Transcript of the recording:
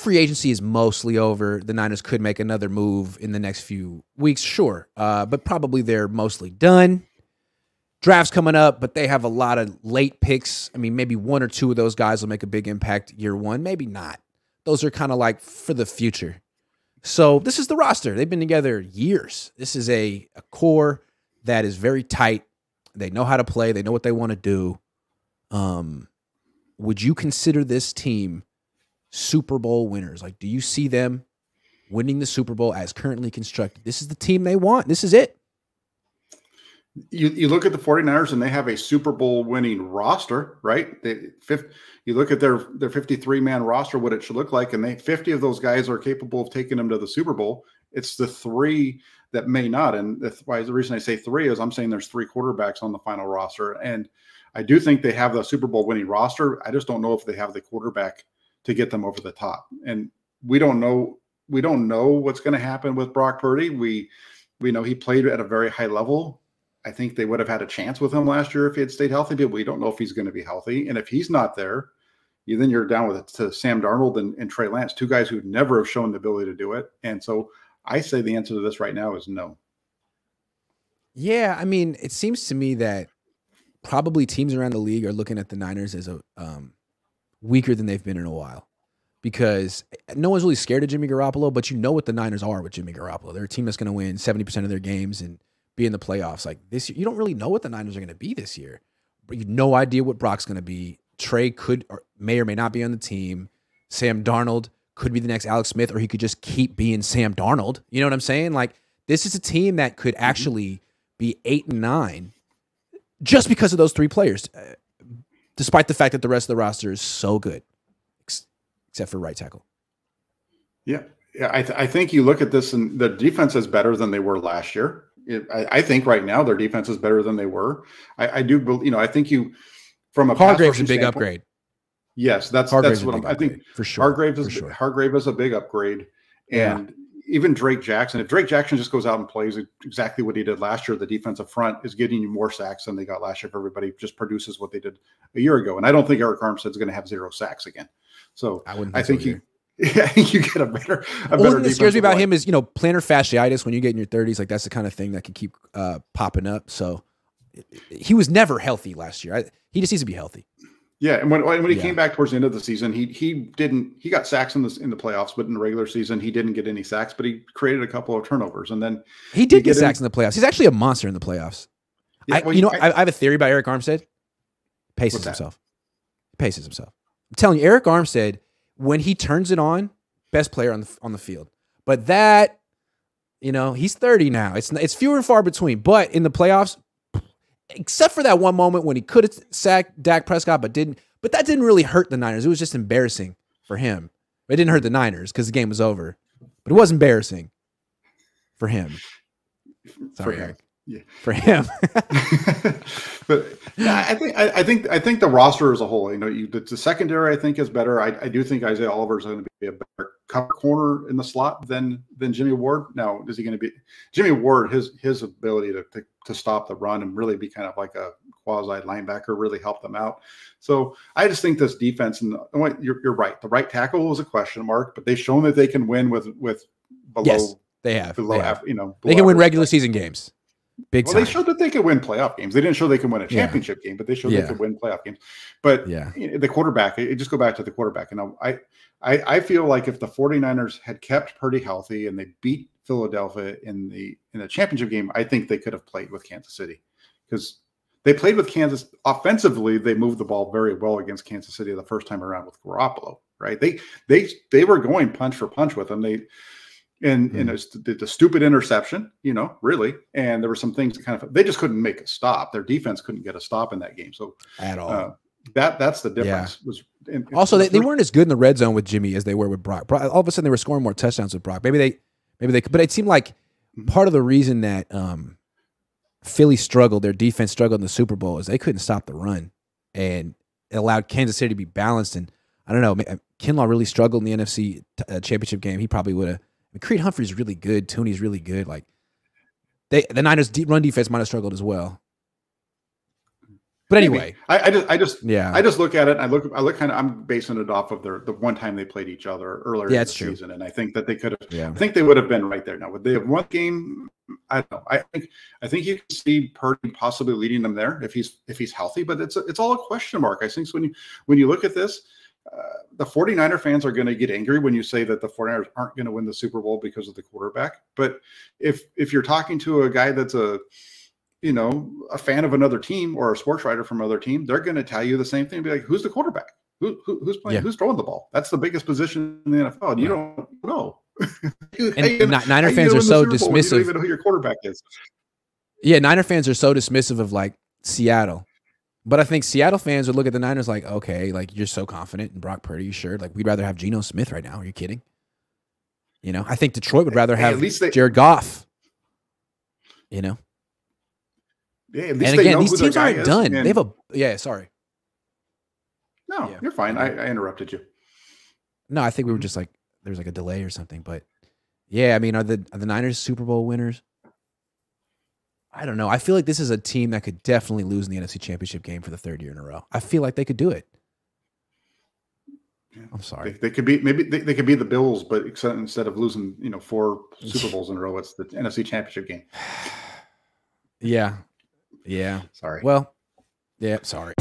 free agency is mostly over. The Niners could make another move in the next few weeks, sure. But probably they're mostly done. Draft's coming up, but they have a lot of late picks. I mean, maybe one or two of those guys will make a big impact year one. Maybe not. Those are kind of like for the future. So this is the roster. They've been together years. This is a core that is very tight. They know how to play. They know what they want to do. Would you consider this team Super Bowl winners? Like, do you see them winning the Super Bowl as currently constructed? This is the team they want. This is it. You look at the 49ers and they have a Super Bowl winning roster, right? You look at their 53-man roster, what it should look like, and 50 of those guys are capable of taking them to the Super Bowl. It's the 3 that may not. And that's why the reason I say 3 is I'm saying there's 3 quarterbacks on the final roster. And I do think they have the Super Bowl winning roster. I just don't know if they have the quarterback to get them over the top. And we don't know what's going to happen with Brock Purdy. We know he played at a very high level. I think they would have had a chance with him last year if he had stayed healthy, but we don't know if he's going to be healthy. And if he's not there, then you're down with it to Sam Darnold and Trey Lance, 2 guys who never have shown the ability to do it. And so I say the answer to this right now is no. Yeah, I mean, it seems to me that probably teams around the league are looking at the Niners as a weaker than they've been in a while, because no one's really scared of Jimmy Garoppolo, but you know what the Niners are with Jimmy Garoppolo. They're a team that's going to win 70% of their games and be in the playoffs. Like this year, you don't really know what the Niners are going to be this year, but you have no idea what Brock's going to be. Trey may or may not be on the team. Sam Darnold could be the next Alex Smith, or he could just keep being Sam Darnold. You know what I'm saying? Like, this is a team that could actually be 8-9 just because of those 3 players, despite the fact that the rest of the roster is so good, except for right tackle. Yeah. I think you look at this and the defense is better than they were last year. I think right now their defense is better than they were. I do believe, I think from a Hargrave's a big upgrade. Yes, that's what I think for sure. Hargrave is a big upgrade, and even Drake Jackson. If Drake Jackson just goes out and plays exactly what he did last year, the defensive front is getting you more sacks than they got last year. If everybody just produces what they did a year ago, and I don't think Eric Armstead's going to have 0 sacks again. So I think you get a better. Only thing that scares me about him is plantar fasciitis. When you get in your 30s, like that's the kind of thing that can keep popping up. So he was never healthy last year. He just needs to be healthy. Yeah, and when he came back towards the end of the season, he got sacks in the playoffs, but in the regular season he didn't get any sacks. But he created a couple of turnovers, and then he did get sacks in the playoffs. He's actually a monster in the playoffs. Yeah, I have a theory about Eric Armstead. Paces himself. I'm telling you, Eric Armstead, when he turns it on, best player on the field. But that, he's 30 now. It's fewer and far between. But in the playoffs, except for that one moment when he could have sacked Dak Prescott, but didn't. But that didn't really hurt the Niners. It was just embarrassing for him. It didn't hurt the Niners because the game was over. But it was embarrassing for him. Sorry, Eric. Yeah. For him. But I think the roster as a whole, the secondary I think is better. I do think Isaiah Oliver is going to be a better cover corner in the slot than Jimmy Ward. Now, is he going to be Jimmy Ward? His ability to stop the run and really be kind of like a quasi linebacker really helped them out. So I just think this defense, and you're right. The right tackle was a question mark, but they've shown that they can win with below. Yes, they have. They can win regular season games. They showed that they could win playoff games. They didn't show they could win a championship game, but they showed they could win playoff games. But the quarterback, just go back to the quarterback. And I feel like if the 49ers had kept Purdy healthy and they beat Philadelphia in the championship game, I think they could have played with Kansas City, because they played with Kansas offensively. They moved the ball very well against Kansas City the first time around with Garoppolo, right? They were going punch for punch with them. And the stupid interception, really. And there were some things that they just couldn't make a stop. Their defense couldn't get a stop in that game. So at all, that's the difference. Yeah. Also, they weren't as good in the red zone with Jimmy as they were with Brock. All of a sudden, they were scoring more touchdowns with Brock. Maybe they, but it seemed like part of the reason that Philly struggled, their defense struggled in the Super Bowl, is they couldn't stop the run, and it allowed Kansas City to be balanced. And I don't know, Kinlaw really struggled in the NFC championship game. He probably would have. Creed Humphrey's really good. Tooney's really good. Like the Niners' run defense might have struggled as well. But anyway, I just yeah, look at it. And I look kind of. I'm basing it off of the one time they played each other earlier in the season, and I think that they could have. Yeah. I think they would have been right there. Now, would they have won the game? I don't know. I think you can see Purdy possibly leading them there if he's healthy, but it's all a question mark. I think when you look at this, the 49er fans are going to get angry when you say that the 49ers aren't going to win the Super Bowl because of the quarterback. But if you're talking to a guy that's a fan of another team or a sports writer from another team, they're going to tell you the same thing. Be like, who's the quarterback? Who's playing? Who's throwing the ball? That's the biggest position in the NFL, and you don't know. And Niner fans are so dismissive. You don't even know who your quarterback is. Yeah, Niner fans are so dismissive of like Seattle. But I think Seattle fans would look at the Niners like, okay, like you're so confident in Brock Purdy, sure. Like we'd rather have Geno Smith right now. Are you kidding? I think Detroit would rather have Jared Goff. Yeah, at and least again, these teams aren't done. They have sorry. No, you're fine. I interrupted you. No, I think we were just like there was like a delay or something. But yeah, I mean, are the Niners Super Bowl winners? I don't know. I feel like this is a team that could definitely lose in the NFC Championship game for the third year in a row. I feel like they could do it. I'm sorry. They could be they could be the Bills, but instead of losing 4 Super Bowls in a row, it's the NFC Championship game. Yeah. Sorry. Well, yeah. Sorry.